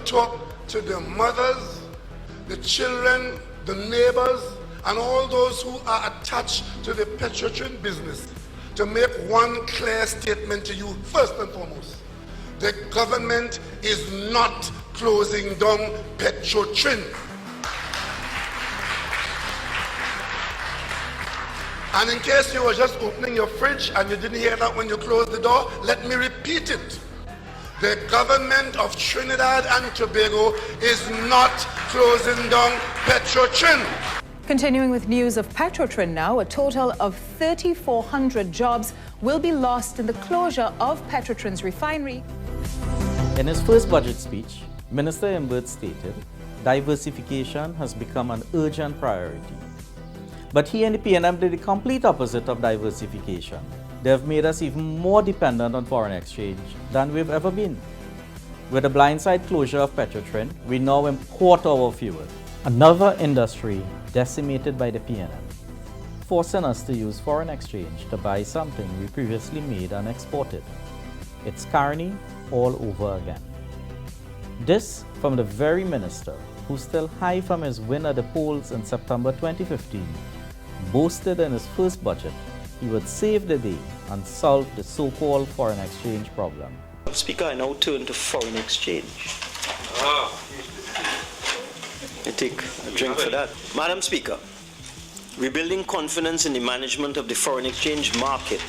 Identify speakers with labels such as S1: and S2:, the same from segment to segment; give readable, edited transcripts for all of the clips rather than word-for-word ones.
S1: talk to the mothers, the children, the neighbors, and all those who are attached to the Petrotrin business to make one clear statement to you first and foremost. The government is not closing down Petrotrin. And in case you were just opening your fridge and you didn't hear that when you closed the door, let me repeat it. The government of Trinidad and Tobago is not closing down Petrotrin.
S2: Continuing with news of Petrotrin now, a total of 3,400 jobs will be lost in the closure of Petrotrin's refinery.
S3: In his first budget speech, Minister Imbert stated diversification has become an urgent priority. But he and the PNM did the complete opposite of diversification. They have made us even more dependent on foreign exchange than we've ever been. With the blindside closure of Petrotrin, we now import our fuel. Another industry decimated by the PNM, forcing us to use foreign exchange to buy something we previously made and exported. It's carny all over again. This from the very minister who, still high from his win at the polls in September 2015, boasted in his first budget he would save the day and solve the so-called foreign exchange problem.
S4: Speaker, I now turn to foreign exchange. I take a drink for that. Madam Speaker, rebuilding confidence in the management of the foreign exchange market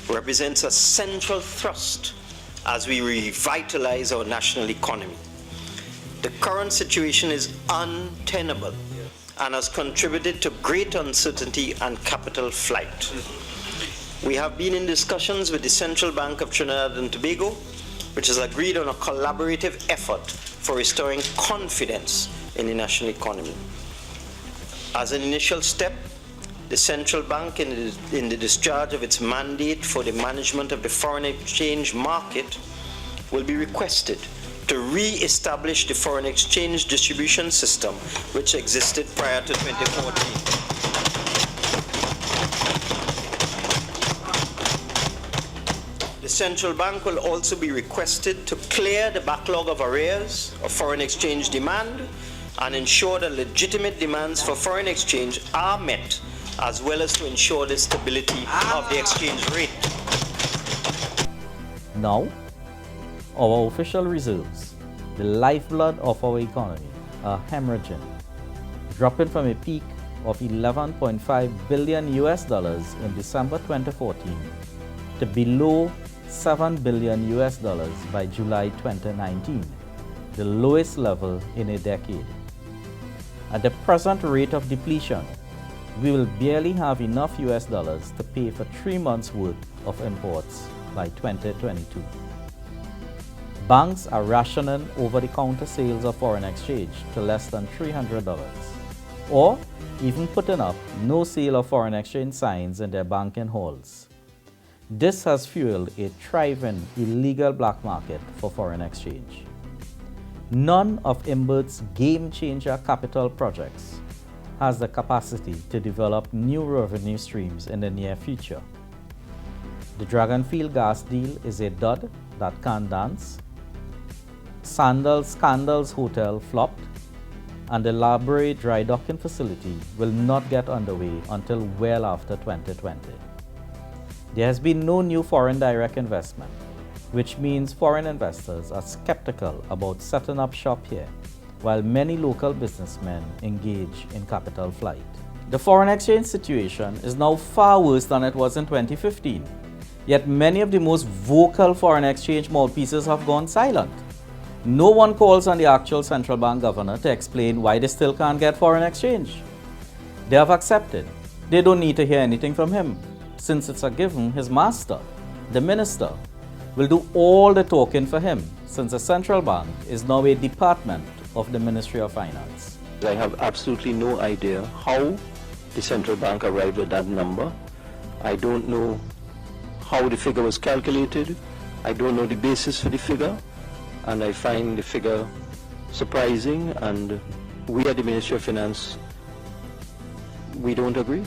S4: represents a central thrust as we revitalize our national economy. The current situation is untenable and has contributed to great uncertainty and capital flight. We have been in discussions with the Central Bank of Trinidad and Tobago, which has agreed on a collaborative effort for restoring confidence in the national economy. As an initial step, the Central Bank, in the discharge of its mandate for the management of the foreign exchange market, will be requested to re-establish the foreign exchange distribution system which existed prior to 2014. The Central Bank will also be requested to clear the backlog of arrears of foreign exchange demand and ensure that legitimate demands for foreign exchange are met, as well as to ensure the stability of the exchange rate.
S3: Now, our official reserves, the lifeblood of our economy, are hemorrhaging, dropping from a peak of $11.5 billion in December 2014 to below $7 billion by July 2019, the lowest level in a decade. At the present rate of depletion, we will barely have enough US dollars to pay for 3 months' worth of imports by 2022. Banks are rationing over-the-counter sales of foreign exchange to less than $300, or even putting up no sale of foreign exchange signs in their banking halls. This has fueled a thriving illegal black market for foreign exchange. None of Imbert's game-changer capital projects has the capacity to develop new revenue streams in the near future. The Dragonfield gas deal is a dud that can't dance. Scandals Hotel flopped, and the Library dry docking facility will not get underway until well after 2020. There has been no new foreign direct investment, which means foreign investors are skeptical about setting up shop here, while many local businessmen engage in capital flight. The foreign exchange situation is now far worse than it was in 2015, yet many of the most vocal foreign exchange mouthpieces have gone silent. No one calls on the actual central bank governor to explain why they still can't get foreign exchange. They have accepted. They don't need to hear anything from him, since it's a given his master, the minister, will do all the talking for him, since the central bank is now a department of the Ministry of Finance.
S4: I have absolutely no idea how the central bank arrived at that number. I don't know how the figure was calculated. I don't know the basis for the figure, and I find the figure surprising, and we at the Ministry of Finance, we don't agree.